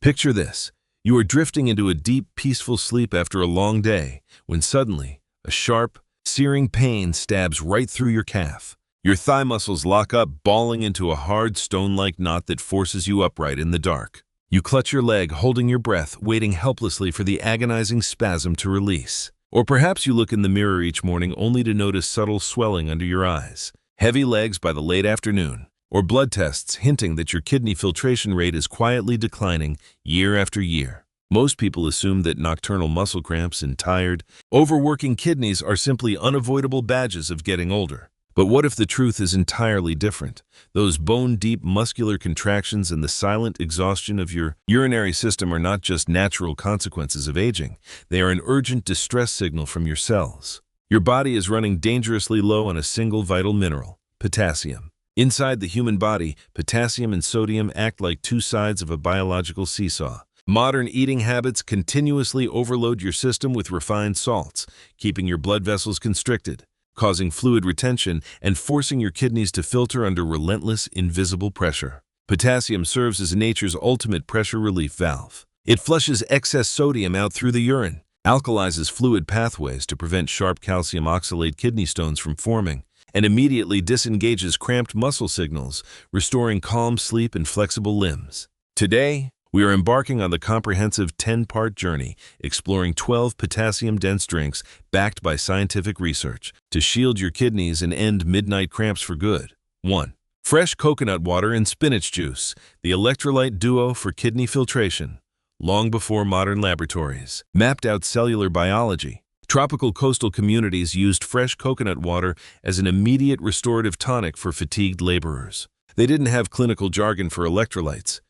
Picture this. You are drifting into a deep, peaceful sleep after a long day, when suddenly, a sharp, searing pain stabs right through your calf. Your thigh muscles lock up, balling into a hard, stone-like knot that forces you upright in the dark. You clutch your leg, holding your breath, waiting helplessly for the agonizing spasm to release. Or perhaps you look in the mirror each morning only to notice subtle swelling under your eyes, heavy legs by the late afternoon, or blood tests hinting that your kidney filtration rate is quietly declining year after year. Most people assume that nocturnal muscle cramps and tired, overworking kidneys are simply unavoidable badges of getting older. But what if the truth is entirely different? Those bone-deep muscular contractions and the silent exhaustion of your urinary system are not just natural consequences of aging. They are an urgent distress signal from your cells. Your body is running dangerously low on a single vital mineral, potassium. Inside the human body, potassium and sodium act like two sides of a biological seesaw. Modern eating habits continuously overload your system with refined salts, keeping your blood vessels constricted, causing fluid retention and forcing your kidneys to filter under relentless, invisible pressure. Potassium serves as nature's ultimate pressure relief valve. It flushes excess sodium out through the urine, alkalizes fluid pathways to prevent sharp calcium oxalate kidney stones from forming, and immediately disengages cramped muscle signals, restoring calm sleep and flexible limbs. Today, we are embarking on the comprehensive 10-part journey, exploring 12 potassium-dense drinks backed by scientific research to shield your kidneys and end midnight cramps for good. 1. Fresh coconut water and spinach juice, the electrolyte duo for kidney filtration. Long before modern laboratories mapped out cellular biology, tropical coastal communities used fresh coconut water as an immediate restorative tonic for fatigued laborers. They didn't have clinical jargon for electrolytes,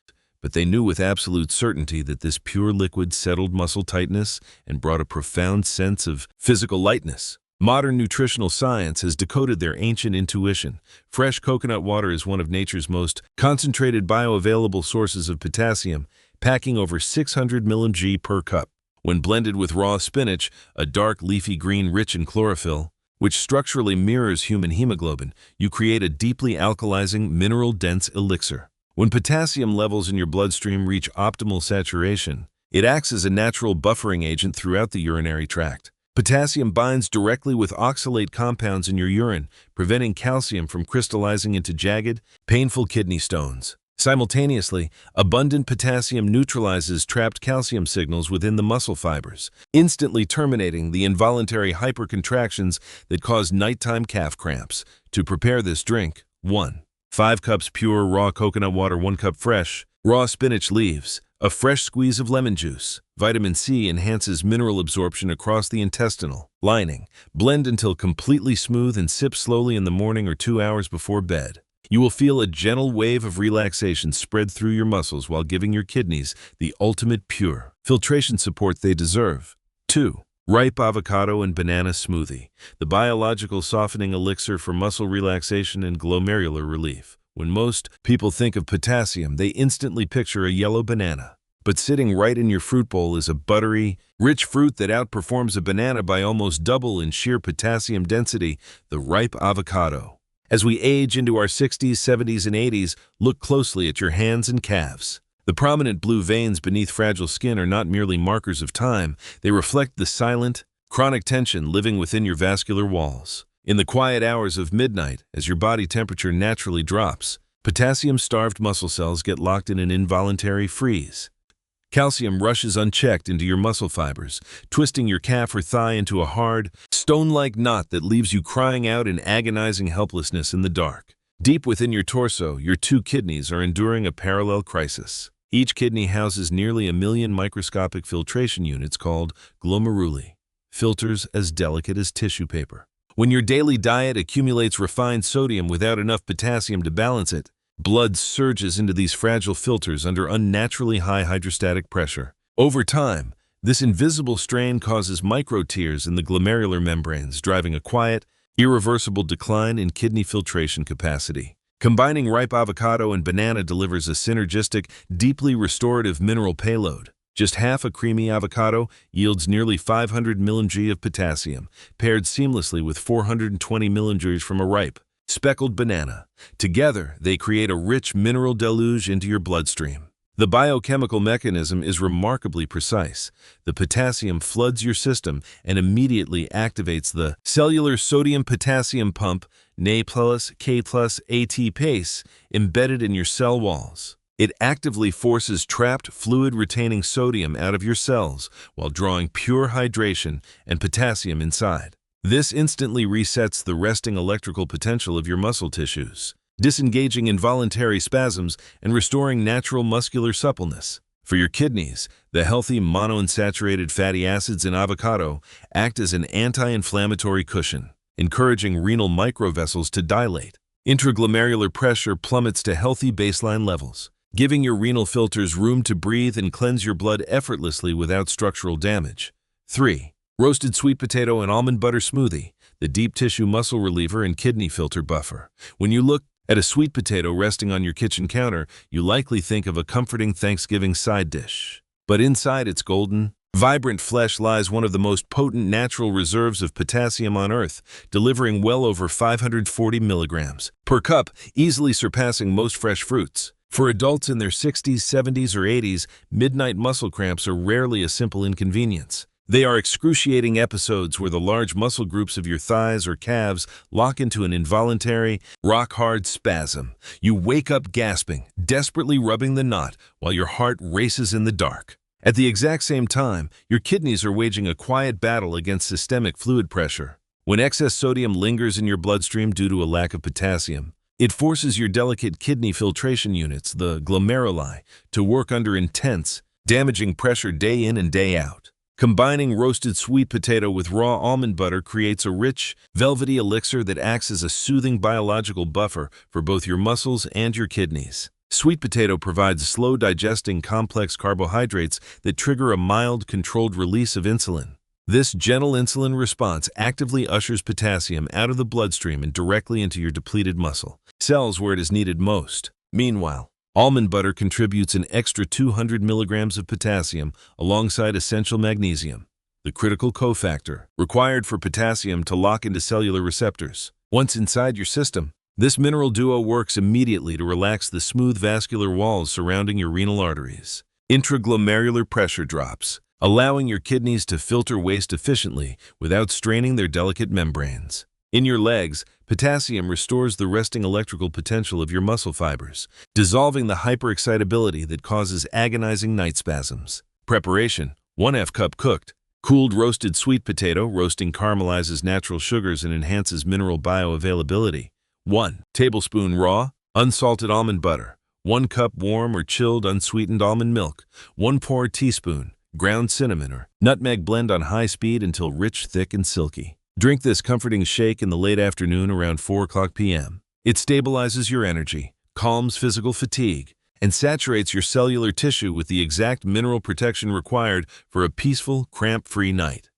but they knew with absolute certainty that this pure liquid settled muscle tightness and brought a profound sense of physical lightness. Modern nutritional science has decoded their ancient intuition. Fresh coconut water is one of nature's most concentrated bioavailable sources of potassium, packing over 600 mg per cup. When blended with raw spinach, a dark leafy green rich in chlorophyll, which structurally mirrors human hemoglobin, you create a deeply alkalizing, mineral-dense elixir. When potassium levels in your bloodstream reach optimal saturation, it acts as a natural buffering agent throughout the urinary tract. Potassium binds directly with oxalate compounds in your urine, preventing calcium from crystallizing into jagged, painful kidney stones. Simultaneously, abundant potassium neutralizes trapped calcium signals within the muscle fibers, instantly terminating the involuntary hypercontractions that cause nighttime calf cramps. To prepare this drink, 1. 5 cups pure raw coconut water, 1 cup fresh, raw spinach leaves, a fresh squeeze of lemon juice. Vitamin C enhances mineral absorption across the intestinal lining. Blend until completely smooth and sip slowly in the morning or 2 hours before bed. You will feel a gentle wave of relaxation spread through your muscles while giving your kidneys the ultimate pure filtration support they deserve. 2. Ripe avocado and banana smoothie, the biological softening elixir for muscle relaxation and glomerular relief. When most people think of potassium, they instantly picture a yellow banana. But sitting right in your fruit bowl is a buttery, rich fruit that outperforms a banana by almost double in sheer potassium density, the ripe avocado. As we age into our 60s, 70s, and 80s, look closely at your hands and calves. The prominent blue veins beneath fragile skin are not merely markers of time, they reflect the silent, chronic tension living within your vascular walls. In the quiet hours of midnight, as your body temperature naturally drops, potassium-starved muscle cells get locked in an involuntary freeze. Calcium rushes unchecked into your muscle fibers, twisting your calf or thigh into a hard, stone-like knot that leaves you crying out in agonizing helplessness in the dark. Deep within your torso, your 2 kidneys are enduring a parallel crisis. Each kidney houses nearly 1 million microscopic filtration units called glomeruli, filters as delicate as tissue paper. When your daily diet accumulates refined sodium without enough potassium to balance it, blood surges into these fragile filters under unnaturally high hydrostatic pressure. Over time, this invisible strain causes micro-tears in the glomerular membranes, driving a quiet, irreversible decline in kidney filtration capacity. Combining ripe avocado and banana delivers a synergistic, deeply restorative mineral payload. Just half a creamy avocado yields nearly 500 mg of potassium, paired seamlessly with 420 mg from a ripe, speckled banana. Together, they create a rich mineral deluge into your bloodstream. The biochemical mechanism is remarkably precise. The potassium floods your system and immediately activates the cellular sodium-potassium pump, Na+, K+, ATPase, embedded in your cell walls. It actively forces trapped fluid-retaining sodium out of your cells while drawing pure hydration and potassium inside. This instantly resets the resting electrical potential of your muscle tissues, disengaging involuntary spasms and restoring natural muscular suppleness. For your kidneys, the healthy monounsaturated fatty acids in avocado act as an anti-inflammatory cushion, encouraging renal microvessels to dilate. Intraglomerular pressure plummets to healthy baseline levels, giving your renal filters room to breathe and cleanse your blood effortlessly without structural damage. 3. Roasted sweet potato and almond butter smoothie, the deep tissue muscle reliever and kidney filter buffer. When you look at a sweet potato resting on your kitchen counter, you likely think of a comforting Thanksgiving side dish. But inside its golden, vibrant flesh lies one of the most potent natural reserves of potassium on Earth, delivering well over 540 milligrams per cup, easily surpassing most fresh fruits. For adults in their 60s, 70s, or 80s, midnight muscle cramps are rarely a simple inconvenience. They are excruciating episodes where the large muscle groups of your thighs or calves lock into an involuntary, rock-hard spasm. You wake up gasping, desperately rubbing the knot, while your heart races in the dark. At the exact same time, your kidneys are waging a quiet battle against systemic fluid pressure. When excess sodium lingers in your bloodstream due to a lack of potassium, it forces your delicate kidney filtration units, the glomeruli, to work under intense, damaging pressure day in and day out. Combining roasted sweet potato with raw almond butter creates a rich, velvety elixir that acts as a soothing biological buffer for both your muscles and your kidneys. Sweet potato provides slow-digesting complex carbohydrates that trigger a mild, controlled release of insulin. This gentle insulin response actively ushers potassium out of the bloodstream and directly into your depleted muscle cells where it is needed most. Meanwhile, almond butter contributes an extra 200 milligrams of potassium alongside essential magnesium, the critical cofactor required for potassium to lock into cellular receptors. Once inside your system, this mineral duo works immediately to relax the smooth vascular walls surrounding your renal arteries. Intraglomerular pressure drops, allowing your kidneys to filter waste efficiently without straining their delicate membranes. In your legs, potassium restores the resting electrical potential of your muscle fibers, dissolving the hyperexcitability that causes agonizing night spasms. Preparation: 1/2 cup cooked, cooled roasted sweet potato. Roasting caramelizes natural sugars and enhances mineral bioavailability. 1 tablespoon raw, unsalted almond butter. 1 cup warm or chilled unsweetened almond milk. 1 teaspoon ground cinnamon or nutmeg. Blend on high speed until rich, thick, and silky. Drink this comforting shake in the late afternoon around 4 p.m. It stabilizes your energy, calms physical fatigue, and saturates your cellular tissue with the exact mineral protection required for a peaceful, cramp-free night.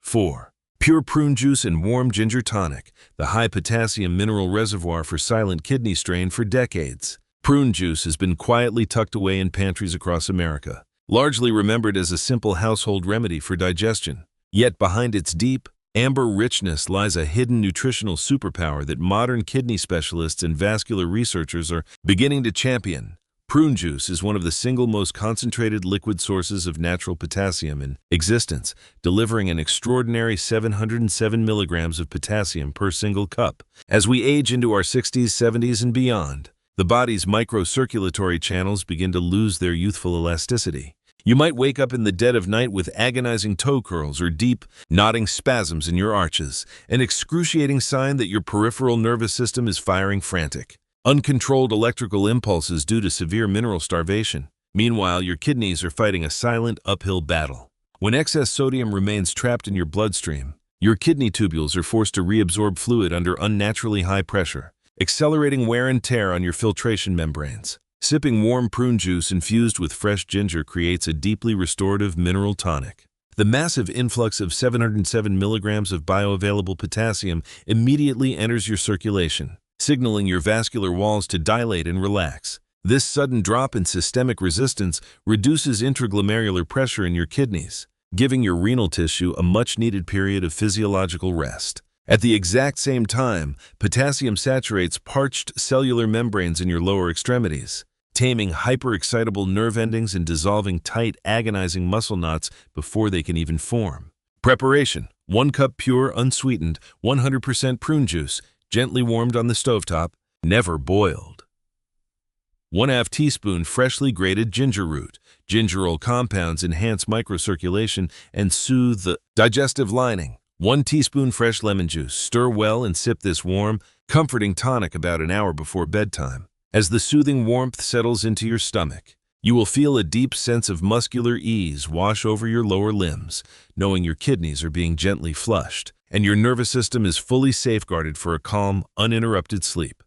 4. Pure prune juice and warm ginger tonic, the high-potassium mineral reservoir for silent kidney strain for decades. Prune juice has been quietly tucked away in pantries across America, largely remembered as a simple household remedy for digestion. Yet behind its deep, amber richness lies a hidden nutritional superpower that modern kidney specialists and vascular researchers are beginning to champion. Prune juice is one of the single most concentrated liquid sources of natural potassium in existence, delivering an extraordinary 707 milligrams of potassium per single cup. As we age into our 60s, 70s, and beyond, the body's microcirculatory channels begin to lose their youthful elasticity. You might wake up in the dead of night with agonizing toe curls or deep, knotting spasms in your arches, an excruciating sign that your peripheral nervous system is firing frantic, uncontrolled electrical impulses due to severe mineral starvation. Meanwhile, your kidneys are fighting a silent uphill battle. When excess sodium remains trapped in your bloodstream, your kidney tubules are forced to reabsorb fluid under unnaturally high pressure, accelerating wear and tear on your filtration membranes. Sipping warm prune juice infused with fresh ginger creates a deeply restorative mineral tonic. The massive influx of 707 milligrams of bioavailable potassium immediately enters your circulation, signaling your vascular walls to dilate and relax. This sudden drop in systemic resistance reduces intraglomerular pressure in your kidneys, giving your renal tissue a much-needed period of physiological rest. At the exact same time, potassium saturates parched cellular membranes in your lower extremities, taming hyper-excitable nerve endings and dissolving tight, agonizing muscle knots before they can even form. Preparation: 1 cup pure, unsweetened, 100% prune juice, gently warmed on the stovetop, never boiled. 1/2 teaspoon freshly grated ginger root. Gingerol compounds enhance microcirculation and soothe the digestive lining. 1 teaspoon fresh lemon juice. Stir well and sip this warm, comforting tonic about an hour before bedtime. As the soothing warmth settles into your stomach, you will feel a deep sense of muscular ease wash over your lower limbs, knowing your kidneys are being gently flushed, and your nervous system is fully safeguarded for a calm, uninterrupted sleep.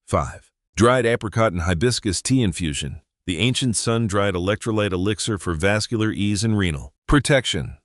5. Dried apricot and hibiscus tea infusion. The ancient sun-dried electrolyte elixir for vascular ease and renal protection.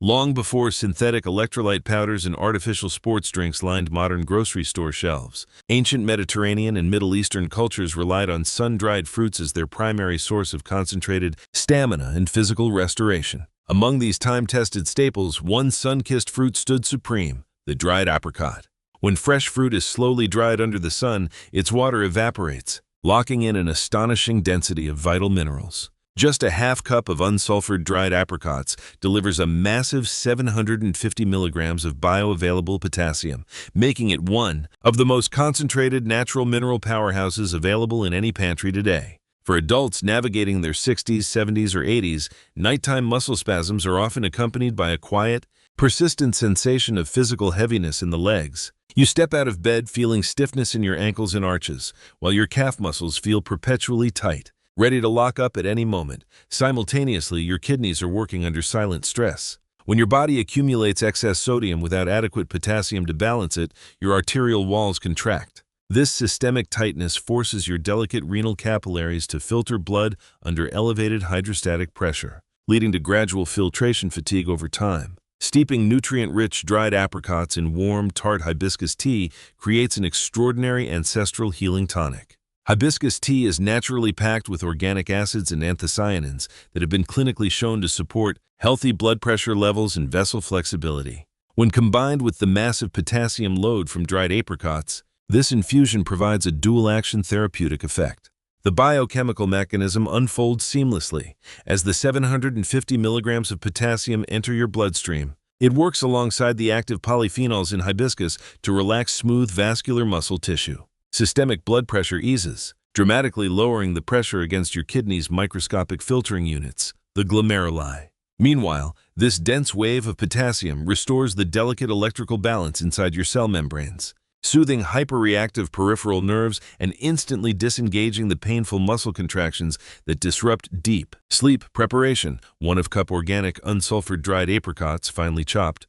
Long before synthetic electrolyte powders and artificial sports drinks lined modern grocery store shelves, ancient Mediterranean and Middle Eastern cultures relied on sun-dried fruits as their primary source of concentrated stamina and physical restoration. Among these time-tested staples, one sun-kissed fruit stood supreme: the dried apricot. When fresh fruit is slowly dried under the sun, its water evaporates, locking in an astonishing density of vital minerals. Just a half cup of unsulfured dried apricots delivers a massive 750 milligrams of bioavailable potassium, making it one of the most concentrated natural mineral powerhouses available in any pantry today. For adults navigating their 60s, 70s, or 80s, nighttime muscle spasms are often accompanied by a quiet, persistent sensation of physical heaviness in the legs. You step out of bed feeling stiffness in your ankles and arches, while your calf muscles feel perpetually tight, ready to lock up at any moment. Simultaneously, your kidneys are working under silent stress. When your body accumulates excess sodium without adequate potassium to balance it, your arterial walls contract. This systemic tightness forces your delicate renal capillaries to filter blood under elevated hydrostatic pressure, leading to gradual filtration fatigue over time. Steeping nutrient-rich dried apricots in warm, tart hibiscus tea creates an extraordinary ancestral healing tonic. Hibiscus tea is naturally packed with organic acids and anthocyanins that have been clinically shown to support healthy blood pressure levels and vessel flexibility. When combined with the massive potassium load from dried apricots, this infusion provides a dual-action therapeutic effect. The biochemical mechanism unfolds seamlessly. As the 750 milligrams of potassium enter your bloodstream, it works alongside the active polyphenols in hibiscus to relax smooth vascular muscle tissue. Systemic blood pressure eases, dramatically lowering the pressure against your kidney's microscopic filtering units, the glomeruli. Meanwhile, this dense wave of potassium restores the delicate electrical balance inside your cell membranes, soothing hyperreactive peripheral nerves and instantly disengaging the painful muscle contractions that disrupt deep sleep. Preparation: 1 cup organic unsulfured dried apricots, finely chopped.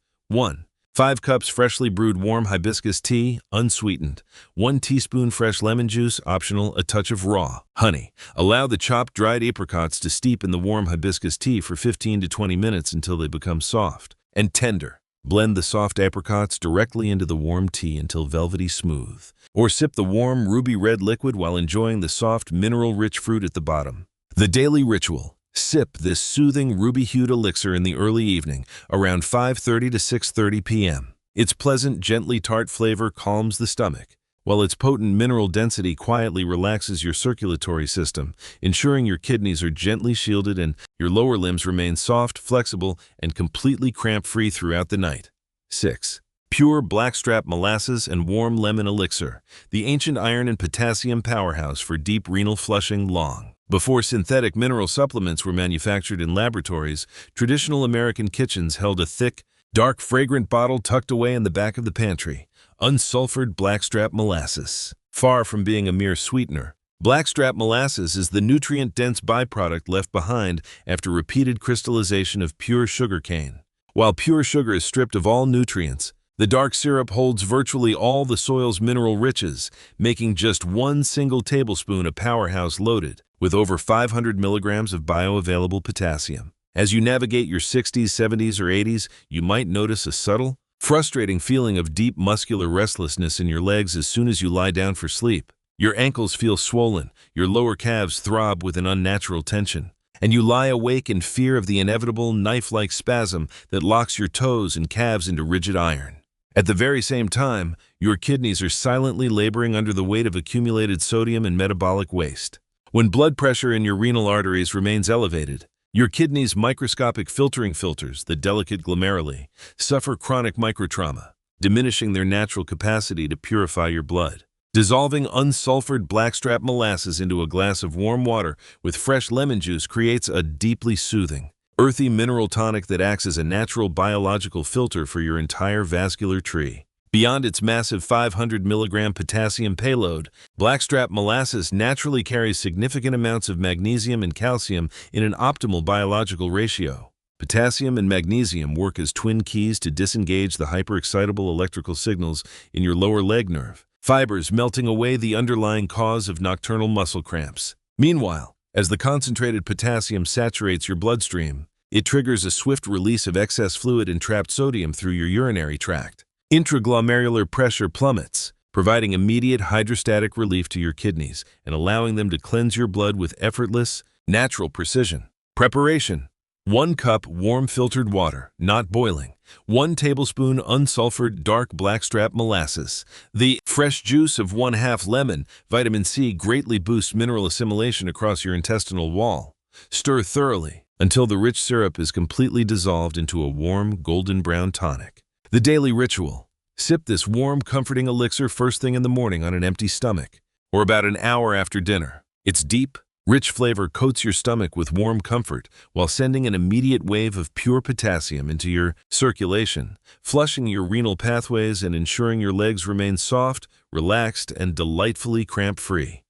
5 cups freshly brewed warm hibiscus tea, unsweetened. 1 teaspoon fresh lemon juice, optional, a touch of raw honey. Allow the chopped dried apricots to steep in the warm hibiscus tea for 15 to 20 minutes until they become soft and tender. Blend the soft apricots directly into the warm tea until velvety smooth, or sip the warm ruby red liquid while enjoying the soft mineral-rich fruit at the bottom. The daily ritual: sip this soothing ruby-hued elixir in the early evening, around 5:30 to 6:30 p.m. Its pleasant, gently tart flavor calms the stomach, while its potent mineral density quietly relaxes your circulatory system, ensuring your kidneys are gently shielded and your lower limbs remain soft, flexible, and completely cramp-free throughout the night. 6. Pure Blackstrap molasses and warm lemon elixir, the ancient iron and potassium powerhouse for deep renal flushing. Long before synthetic mineral supplements were manufactured in laboratories, traditional American kitchens held a thick, dark, fragrant bottle tucked away in the back of the pantry: unsulfured Blackstrap molasses. Far from being a mere sweetener, Blackstrap molasses is the nutrient-dense byproduct left behind after repeated crystallization of pure sugarcane. While pure sugar is stripped of all nutrients, the dark syrup holds virtually all the soil's mineral riches, making just 1 single tablespoon a powerhouse loaded with over 500 milligrams of bioavailable potassium. As you navigate your 60s, 70s, or 80s, you might notice a subtle, frustrating feeling of deep muscular restlessness in your legs as soon as you lie down for sleep. Your ankles feel swollen, your lower calves throb with an unnatural tension, and you lie awake in fear of the inevitable knife-like spasm that locks your toes and calves into rigid iron. At the very same time, your kidneys are silently laboring under the weight of accumulated sodium and metabolic waste. When blood pressure in your renal arteries remains elevated, your kidneys' microscopic filtering filters, the delicate glomeruli, suffer chronic microtrauma, diminishing their natural capacity to purify your blood. Dissolving unsulfured blackstrap molasses into a glass of warm water with fresh lemon juice creates a deeply soothing, earthy mineral tonic that acts as a natural biological filter for your entire vascular tree. Beyond its massive 500 milligram potassium payload, blackstrap molasses naturally carries significant amounts of magnesium and calcium in an optimal biological ratio. Potassium and magnesium work as twin keys to disengage the hyperexcitable electrical signals in your lower leg nerve, fibers melting away the underlying cause of nocturnal muscle cramps. Meanwhile, as the concentrated potassium saturates your bloodstream, it triggers a swift release of excess fluid and trapped sodium through your urinary tract. Intraglomerular pressure plummets, providing immediate hydrostatic relief to your kidneys and allowing them to cleanse your blood with effortless, natural precision. Preparation: 1 cup warm filtered water, not boiling. 1 tablespoon unsulfured dark blackstrap molasses. The fresh juice of 1/2 lemon, vitamin C greatly boosts mineral assimilation across your intestinal wall. Stir thoroughly until the rich syrup is completely dissolved into a warm, golden brown tonic. The daily ritual: sip this warm, comforting elixir first thing in the morning on an empty stomach, or about an hour after dinner. Its deep, rich flavor coats your stomach with warm comfort while sending an immediate wave of pure potassium into your circulation, flushing your renal pathways and ensuring your legs remain soft, relaxed, and delightfully cramp-free.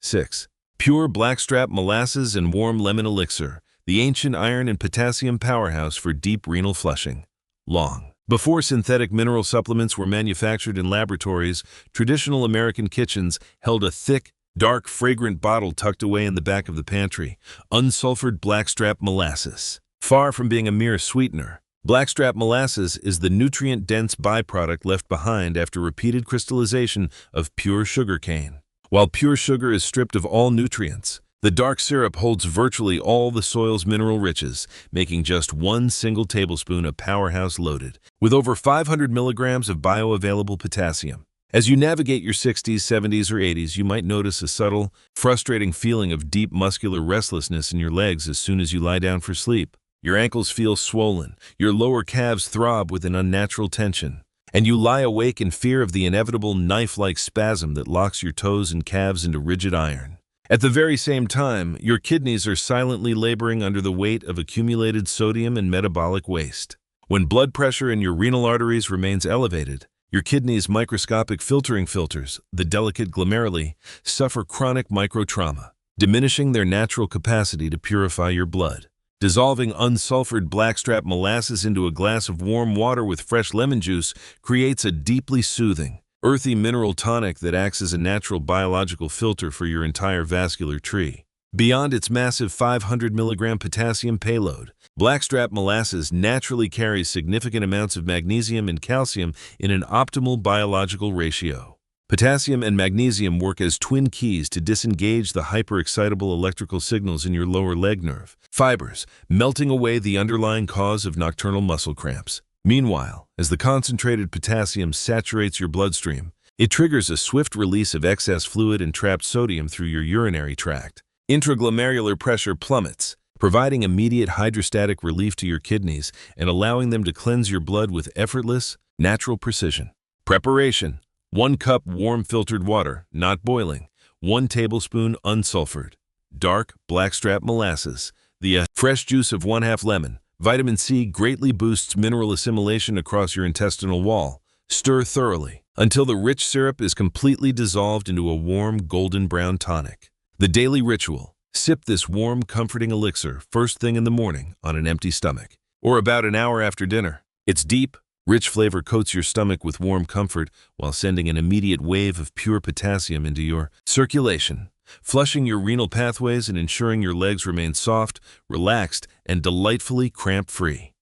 6. Pure blackstrap molasses and warm lemon elixir, the ancient iron and potassium powerhouse for deep renal flushing. Long before synthetic mineral supplements were manufactured in laboratories, traditional American kitchens held a thick, dark, fragrant bottle tucked away in the back of the pantry, unsulfured blackstrap molasses. Far from being a mere sweetener, blackstrap molasses is the nutrient-dense byproduct left behind after repeated crystallization of pure sugar cane. While pure sugar is stripped of all nutrients, the dark syrup holds virtually all the soil's mineral riches, making just 1 single tablespoon a powerhouse loaded with over 500 milligrams of bioavailable potassium. As you navigate your 60s, 70s, or 80s, you might notice a subtle, frustrating feeling of deep muscular restlessness in your legs as soon as you lie down for sleep. Your ankles feel swollen, your lower calves throb with an unnatural tension, and you lie awake in fear of the inevitable knife-like spasm that locks your toes and calves into rigid iron. At the very same time, your kidneys are silently laboring under the weight of accumulated sodium and metabolic waste. When blood pressure in your renal arteries remains elevated, your kidneys' microscopic filtering filters, the delicate glomeruli, suffer chronic microtrauma, diminishing their natural capacity to purify your blood. Dissolving unsulfured blackstrap molasses into a glass of warm water with fresh lemon juice creates a deeply soothing, earthy mineral tonic that acts as a natural biological filter for your entire vascular tree. Beyond its massive 500 milligram potassium payload, blackstrap molasses naturally carries significant amounts of magnesium and calcium in an optimal biological ratio. Potassium and magnesium work as twin keys to disengage the hyperexcitable electrical signals in your lower leg nerve, fibers, melting away the underlying cause of nocturnal muscle cramps. Meanwhile, as the concentrated potassium saturates your bloodstream, it triggers a swift release of excess fluid and trapped sodium through your urinary tract. Intraglomerular pressure plummets, providing immediate hydrostatic relief to your kidneys and allowing them to cleanse your blood with effortless, natural precision. Preparation: 1 cup warm filtered water, not boiling. 1 tablespoon unsulfured dark blackstrap molasses. The fresh juice of 1/2 lemon. Vitamin C greatly boosts mineral assimilation across your intestinal wall. Stir thoroughly until the rich syrup is completely dissolved into a warm, golden brown tonic. The daily ritual: sip this warm, comforting elixir first thing in the morning on an empty stomach, or about an hour after dinner. Its deep, rich flavor coats your stomach with warm comfort while sending an immediate wave of pure potassium into your circulation, flushing your renal pathways and ensuring your legs remain soft, relaxed, and delightfully cramp-free.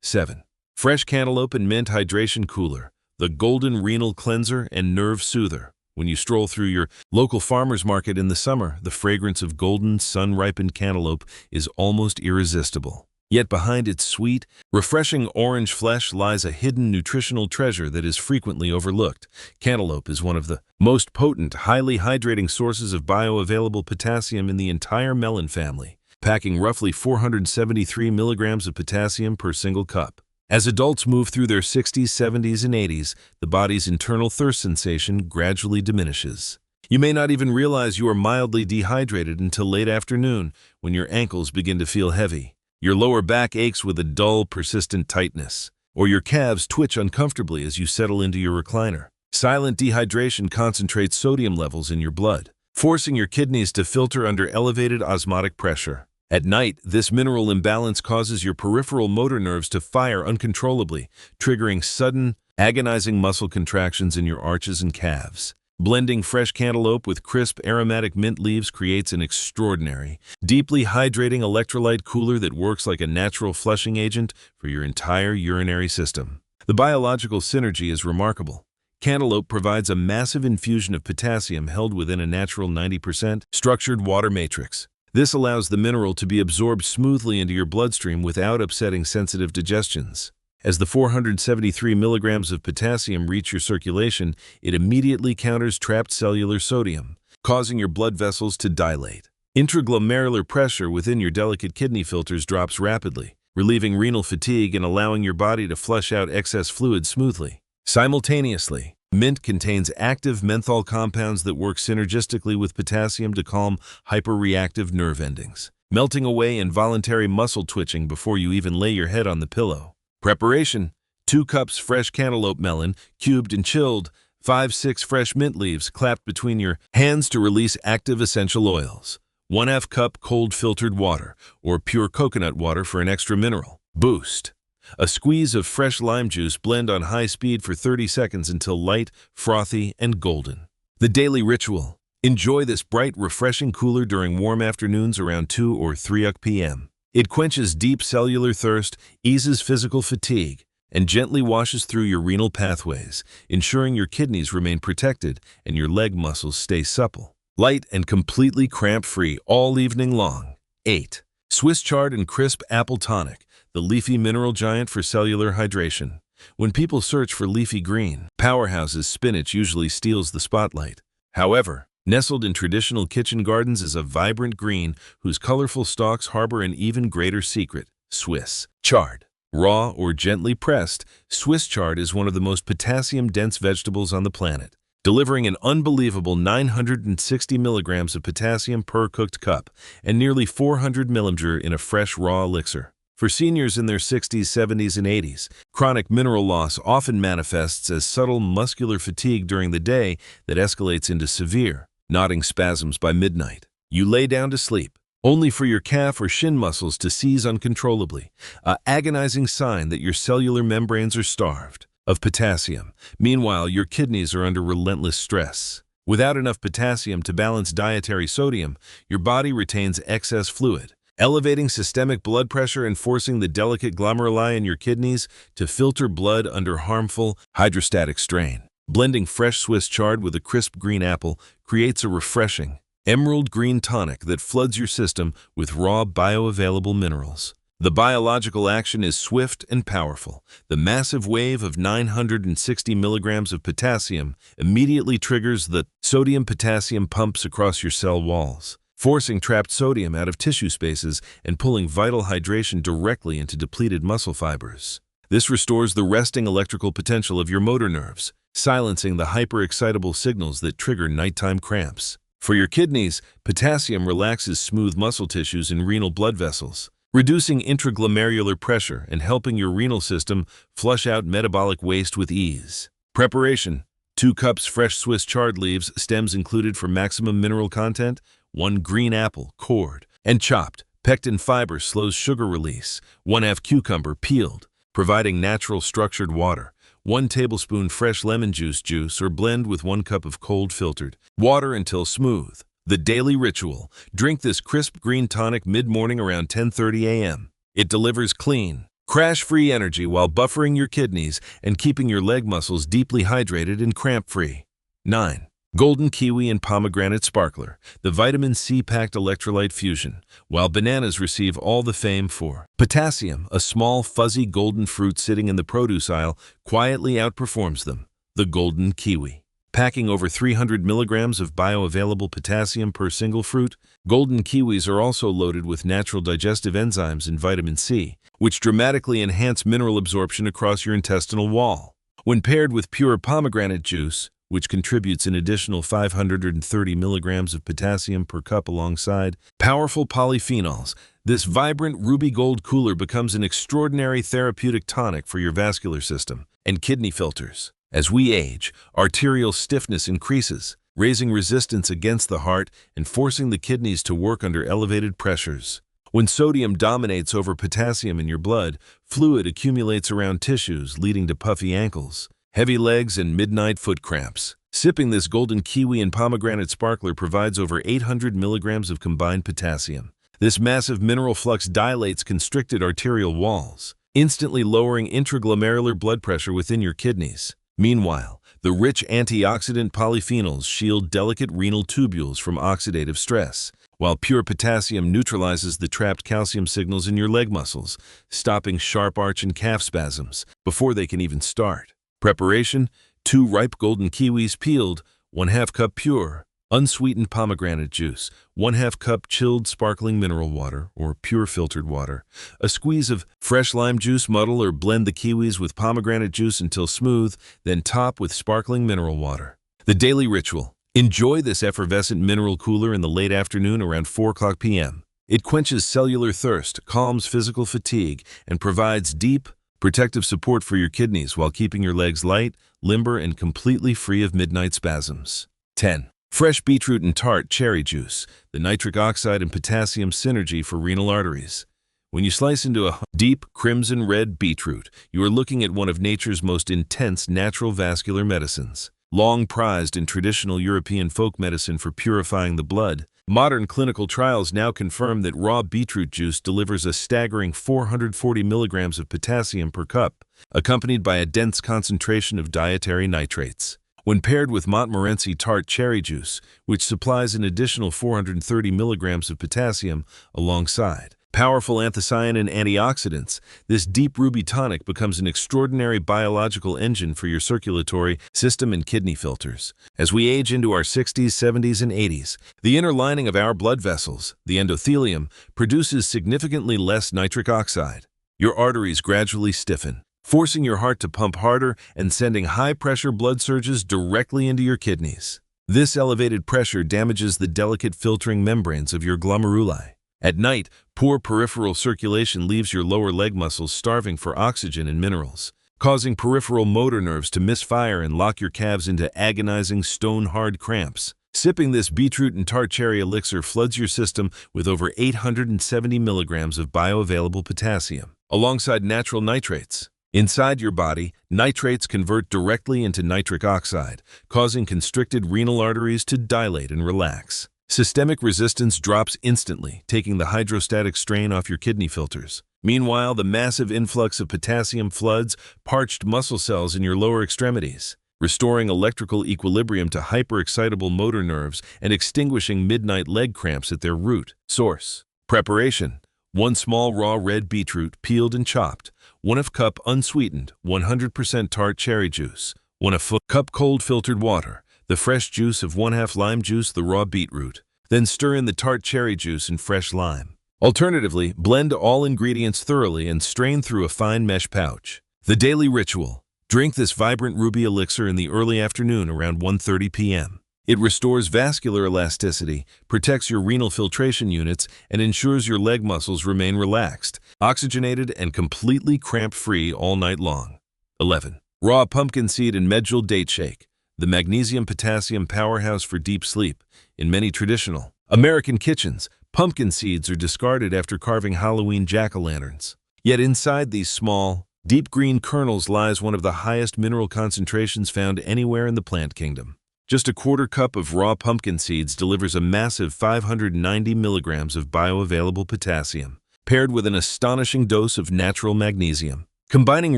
7. Fresh cantaloupe and mint hydration cooler, the golden renal cleanser and nerve soother. When you stroll through your local farmer's market in the summer, the fragrance of golden, sun-ripened cantaloupe is almost irresistible. Yet behind its sweet, refreshing orange flesh lies a hidden nutritional treasure that is frequently overlooked. Cantaloupe is one of the most potent, highly hydrating sources of bioavailable potassium in the entire melon family, packing roughly 473 milligrams of potassium per single cup. As adults move through their 60s, 70s, and 80s, the body's internal thirst sensation gradually diminishes. You may not even realize you are mildly dehydrated until late afternoon, when your ankles begin to feel heavy. Your lower back aches with a dull, persistent tightness, or your calves twitch uncomfortably as you settle into your recliner. Silent dehydration concentrates sodium levels in your blood, forcing your kidneys to filter under elevated osmotic pressure. At night, this mineral imbalance causes your peripheral motor nerves to fire uncontrollably, triggering sudden, agonizing muscle contractions in your arches and calves. Blending fresh cantaloupe with crisp, aromatic mint leaves creates an extraordinary, deeply hydrating electrolyte cooler that works like a natural flushing agent for your entire urinary system. The biological synergy is remarkable. Cantaloupe provides a massive infusion of potassium held within a natural 90% structured water matrix. This allows the mineral to be absorbed smoothly into your bloodstream without upsetting sensitive digestions. As the 473 milligrams of potassium reach your circulation, it immediately counters trapped cellular sodium, causing your blood vessels to dilate. Intraglomerular pressure within your delicate kidney filters drops rapidly, relieving renal fatigue and allowing your body to flush out excess fluid smoothly. Simultaneously, mint contains active menthol compounds that work synergistically with potassium to calm hyperreactive nerve endings, melting away involuntary muscle twitching before you even lay your head on the pillow. Preparation: 2 cups fresh cantaloupe melon, cubed and chilled, 5-6 fresh mint leaves clapped between your hands to release active essential oils, 1/2 cup cold filtered water, or pure coconut water for an extra mineral boost. A squeeze of fresh lime juice, blend on high speed for 30 seconds until light, frothy, and golden. The daily ritual: enjoy this bright, refreshing cooler during warm afternoons around 2 or 3 p.m. It quenches deep cellular thirst, eases physical fatigue, and gently washes through your renal pathways, ensuring your kidneys remain protected and your leg muscles stay supple. Light and completely cramp-free all evening long. 8. Swiss Chard and Crisp Apple Tonic, the leafy mineral giant for cellular hydration. When people search for leafy green powerhouses, spinach usually steals the spotlight. However, nestled in traditional kitchen gardens is a vibrant green whose colorful stalks harbor an even greater secret: Swiss chard. Raw or gently pressed, Swiss chard is one of the most potassium-dense vegetables on the planet, delivering an unbelievable 960 milligrams of potassium per cooked cup and nearly 400 milligrams in a fresh raw elixir. For seniors in their 60s, 70s, and 80s, chronic mineral loss often manifests as subtle muscular fatigue during the day that escalates into severe knotting spasms by midnight. You lay down to sleep, only for your calf or shin muscles to seize uncontrollably, an agonizing sign that your cellular membranes are starved of potassium. Meanwhile, your kidneys are under relentless stress. Without enough potassium to balance dietary sodium, your body retains excess fluid, elevating systemic blood pressure and forcing the delicate glomeruli in your kidneys to filter blood under harmful hydrostatic strain. Blending fresh Swiss chard with a crisp green apple creates a refreshing, emerald green tonic that floods your system with raw bioavailable minerals. The biological action is swift and powerful. The massive wave of 960 milligrams of potassium immediately triggers the sodium-potassium pumps across your cell walls, forcing trapped sodium out of tissue spaces and pulling vital hydration directly into depleted muscle fibers. This restores the resting electrical potential of your motor nerves, silencing the hyperexcitable signals that trigger nighttime cramps. For your kidneys, potassium relaxes smooth muscle tissues and renal blood vessels, reducing intraglomerular pressure and helping your renal system flush out metabolic waste with ease. Preparation: 2 cups fresh Swiss chard leaves, stems included for maximum mineral content, 1 green apple, cored and chopped. Pectin fiber slows sugar release, 1/2 cucumber, peeled, providing natural structured water, 1 tablespoon fresh lemon juice or blend with 1 cup of cold filtered water until smooth. The daily ritual: drink this crisp green tonic mid-morning around 10:30 a.m. It delivers clean, crash-free energy while buffering your kidneys and keeping your leg muscles deeply hydrated and cramp-free. 9. Golden Kiwi and Pomegranate Sparkler, the vitamin C-packed electrolyte fusion, while bananas receive all the fame for potassium. A small, fuzzy golden fruit sitting in the produce aisle quietly outperforms them, the Golden Kiwi. Packing over 300 milligrams of bioavailable potassium per single fruit, golden kiwis are also loaded with natural digestive enzymes and vitamin C, which dramatically enhance mineral absorption across your intestinal wall. When paired with pure pomegranate juice, which contributes an additional 530 milligrams of potassium per cup alongside powerful polyphenols, this vibrant ruby gold cooler becomes an extraordinary therapeutic tonic for your vascular system and kidney filters. As we age, arterial stiffness increases, raising resistance against the heart and forcing the kidneys to work under elevated pressures. When sodium dominates over potassium in your blood, fluid accumulates around tissues, leading to puffy ankles, heavy legs, and midnight foot cramps. Sipping this golden kiwi and pomegranate sparkler provides over 800 milligrams of combined potassium. This massive mineral flux dilates constricted arterial walls, instantly lowering intraglomerular blood pressure within your kidneys. Meanwhile, the rich antioxidant polyphenols shield delicate renal tubules from oxidative stress, while pure potassium neutralizes the trapped calcium signals in your leg muscles, stopping sharp arch and calf spasms before they can even start. Preparation: 2 ripe golden kiwis peeled, 1/2 cup pure, unsweetened pomegranate juice, 1/2 cup chilled sparkling mineral water or pure filtered water, a squeeze of fresh lime juice. Muddle or blend the kiwis with pomegranate juice until smooth, then top with sparkling mineral water. The daily ritual: enjoy this effervescent mineral cooler in the late afternoon around 4 p.m. It quenches cellular thirst, calms physical fatigue, and provides deep, protective support for your kidneys while keeping your legs light, limber, and completely free of midnight spasms. 10. Fresh beetroot and tart cherry juice, the nitric oxide and potassium synergy for renal arteries. When you slice into a deep crimson red beetroot, you are looking at one of nature's most intense natural vascular medicines. Long prized in traditional European folk medicine for purifying the blood, modern clinical trials now confirm that raw beetroot juice delivers a staggering 440 milligrams of potassium per cup, accompanied by a dense concentration of dietary nitrates. When paired with Montmorency tart cherry juice, which supplies an additional 430 milligrams of potassium alongside powerful anthocyanin and antioxidants, this deep ruby tonic becomes an extraordinary biological engine for your circulatory system and kidney filters. As we age into our 60s, 70s, and 80s, the inner lining of our blood vessels, the endothelium, produces significantly less nitric oxide. Your arteries gradually stiffen, forcing your heart to pump harder and sending high-pressure blood surges directly into your kidneys. This elevated pressure damages the delicate filtering membranes of your glomeruli. At night, poor peripheral circulation leaves your lower leg muscles starving for oxygen and minerals, causing peripheral motor nerves to misfire and lock your calves into agonizing stone-hard cramps. Sipping this beetroot and tart cherry elixir floods your system with over 870 milligrams of bioavailable potassium, alongside natural nitrates. Inside your body, nitrates convert directly into nitric oxide, causing constricted renal arteries to dilate and relax. Systemic resistance drops instantly, taking the hydrostatic strain off your kidney filters. Meanwhile, the massive influx of potassium floods parched muscle cells in your lower extremities, restoring electrical equilibrium to hyperexcitable motor nerves and extinguishing midnight leg cramps at their root source. Preparation: 1 small raw red beetroot, peeled and chopped, 1/2 cup unsweetened, 100% tart cherry juice, 1/2 cup cold filtered water, the fresh juice of 1/2 lime juice, the raw beetroot. Then stir in the tart cherry juice and fresh lime. Alternatively, blend all ingredients thoroughly and strain through a fine mesh pouch. The daily ritual: drink this vibrant ruby elixir in the early afternoon around 1:30 p.m. It restores vascular elasticity, protects your renal filtration units, and ensures your leg muscles remain relaxed, oxygenated, and completely cramp-free all night long. 11. Raw pumpkin seed and Medjool date shake, the magnesium-potassium powerhouse for deep sleep. In many traditional American kitchens, pumpkin seeds are discarded after carving Halloween jack-o'-lanterns. Yet inside these small, deep green kernels lies one of the highest mineral concentrations found anywhere in the plant kingdom. Just a 1/4 cup of raw pumpkin seeds delivers a massive 590 milligrams of bioavailable potassium, paired with an astonishing dose of natural magnesium. Combining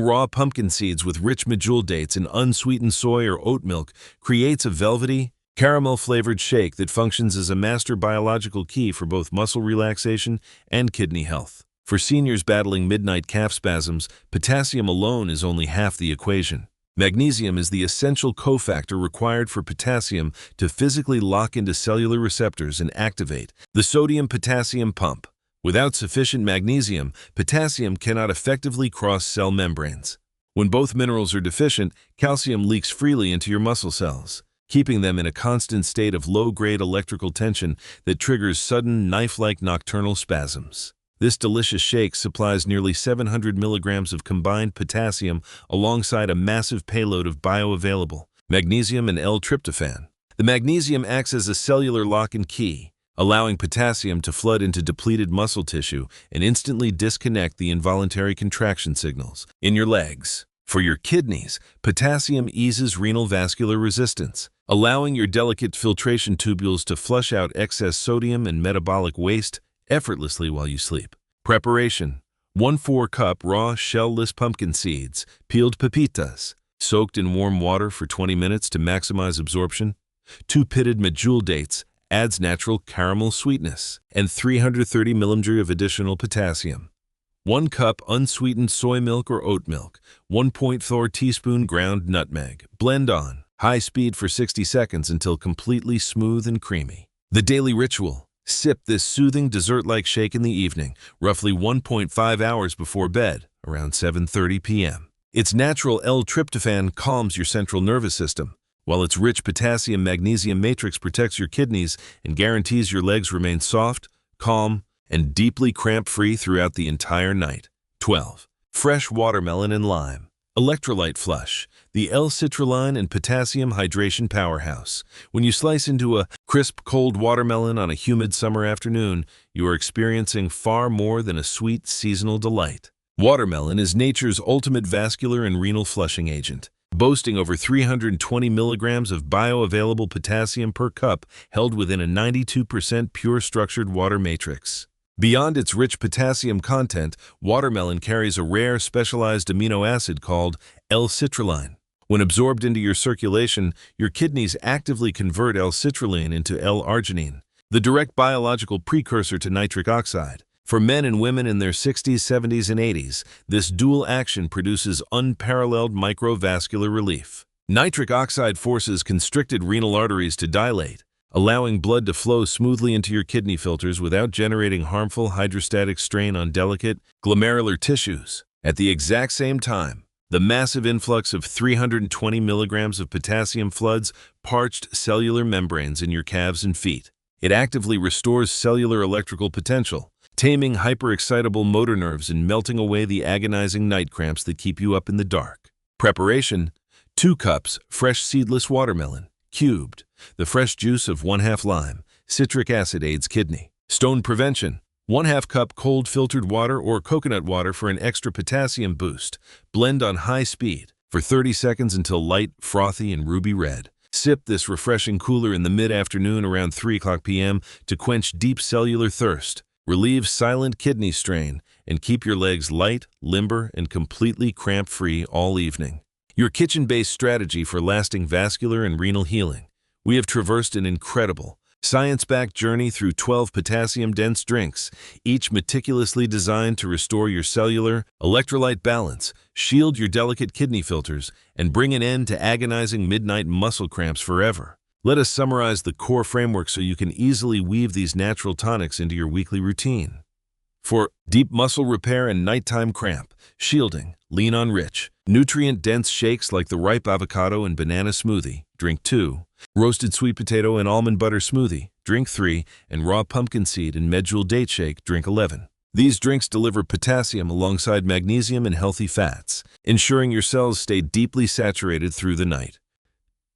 raw pumpkin seeds with rich Medjool dates and unsweetened soy or oat milk creates a velvety, caramel-flavored shake that functions as a master biological key for both muscle relaxation and kidney health. For seniors battling midnight calf spasms, potassium alone is only half the equation. Magnesium is the essential cofactor required for potassium to physically lock into cellular receptors and activate the sodium-potassium pump. Without sufficient magnesium, potassium cannot effectively cross cell membranes. When both minerals are deficient, calcium leaks freely into your muscle cells, keeping them in a constant state of low-grade electrical tension that triggers sudden, knife-like nocturnal spasms. This delicious shake supplies nearly 700 milligrams of combined potassium alongside a massive payload of bioavailable magnesium and L-tryptophan. The magnesium acts as a cellular lock and key, allowing potassium to flood into depleted muscle tissue and instantly disconnect the involuntary contraction signals in your legs. For your kidneys, potassium eases renal vascular resistance, allowing your delicate filtration tubules to flush out excess sodium and metabolic waste effortlessly while you sleep. Preparation: 1/4 cup raw shell-less pumpkin seeds, peeled pepitas, soaked in warm water for 20 minutes to maximize absorption. 2 pitted Medjool dates, adds natural caramel sweetness, and 330 mg of additional potassium. 1 cup unsweetened soy milk or oat milk, 1.4 teaspoon ground nutmeg. Blend on high speed for 60 seconds until completely smooth and creamy. The daily ritual: sip this soothing dessert-like shake in the evening, roughly 1.5 hours before bed, around 7:30 p.m. Its natural L-tryptophan calms your central nervous system, while its rich potassium-magnesium matrix protects your kidneys and guarantees your legs remain soft, calm, and deeply cramp-free throughout the entire night. 12. Fresh watermelon and lime. Electrolyte Flush, the L-citrulline and potassium hydration powerhouse. When you slice into a crisp, cold watermelon on a humid summer afternoon, you are experiencing far more than a sweet, seasonal delight. Watermelon is nature's ultimate vascular and renal flushing agent, boasting over 320 milligrams of bioavailable potassium per cup held within a 92% pure structured water matrix. Beyond its rich potassium content, watermelon carries a rare specialized amino acid called L-citrulline. When absorbed into your circulation, your kidneys actively convert L-citrulline into L-arginine, the direct biological precursor to nitric oxide. For men and women in their 60s, 70s, and 80s, this dual action produces unparalleled microvascular relief. Nitric oxide forces constricted renal arteries to dilate, allowing blood to flow smoothly into your kidney filters without generating harmful hydrostatic strain on delicate, glomerular tissues. At the exact same time, the massive influx of 320 milligrams of potassium floods parched cellular membranes in your calves and feet. It actively restores cellular electrical potential, taming hyperexcitable motor nerves and melting away the agonizing night cramps that keep you up in the dark. Preparation: 2 cups fresh seedless watermelon, cubed. The fresh juice of 1/2 lime. Citric acid aids kidney. Stone prevention: 1/2 cup cold filtered water or coconut water for an extra potassium boost. Blend on high speed for 30 seconds until light, frothy, and ruby red. Sip this refreshing cooler in the mid-afternoon around 3 p.m. to quench deep cellular thirst, relieve silent kidney strain, and keep your legs light, limber, and completely cramp-free all evening. Your kitchen-based strategy for lasting vascular and renal healing. We have traversed an incredible, science-backed journey through 12 potassium-dense drinks, each meticulously designed to restore your cellular, electrolyte balance, shield your delicate kidney filters, and bring an end to agonizing midnight muscle cramps forever. Let us summarize the core framework so you can easily weave these natural tonics into your weekly routine. For deep muscle repair and nighttime cramp, shielding, lean on rich, nutrient-dense shakes like the ripe avocado and banana smoothie, drink 2, roasted sweet potato and almond butter smoothie, drink 3, and raw pumpkin seed and Medjool date shake, drink 11. These drinks deliver potassium alongside magnesium and healthy fats, ensuring your cells stay deeply saturated through the night.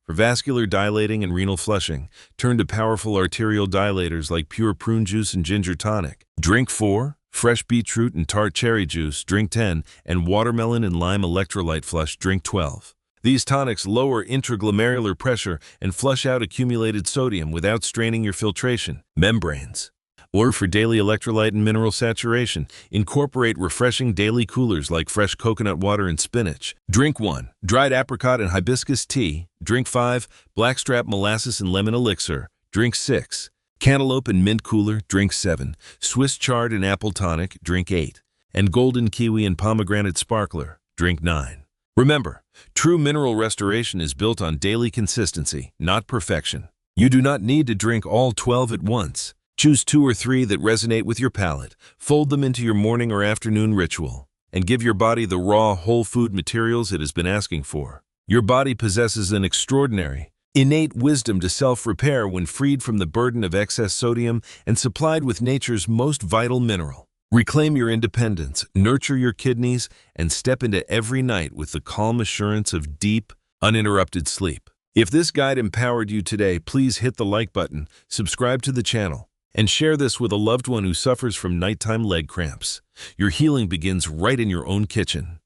For vascular dilating and renal flushing, turn to powerful arterial dilators like pure prune juice and ginger tonic. Drink 4, fresh beetroot and tart cherry juice, drink 10, and watermelon and lime electrolyte flush, drink 12. These tonics lower intraglomerular pressure and flush out accumulated sodium without straining your filtration membranes. Or for daily electrolyte and mineral saturation, incorporate refreshing daily coolers like fresh coconut water and spinach. Drink 1. Dried apricot and hibiscus tea. Drink 5. Blackstrap molasses and lemon elixir. Drink 6. Cantaloupe and mint cooler. Drink 7. Swiss chard and apple tonic. Drink 8. And golden kiwi and pomegranate sparkler. Drink 9. Remember, true mineral restoration is built on daily consistency, not perfection. You do not need to drink all 12 at once. Choose 2 or 3 that resonate with your palate, fold them into your morning or afternoon ritual, and give your body the raw, whole food materials it has been asking for. Your body possesses an extraordinary, innate wisdom to self-repair when freed from the burden of excess sodium and supplied with nature's most vital mineral. Reclaim your independence, nurture your kidneys, and step into every night with the calm assurance of deep, uninterrupted sleep. If this guide empowered you today, please hit the like button, subscribe to the channel, and share this with a loved one who suffers from nighttime leg cramps. Your healing begins right in your own kitchen.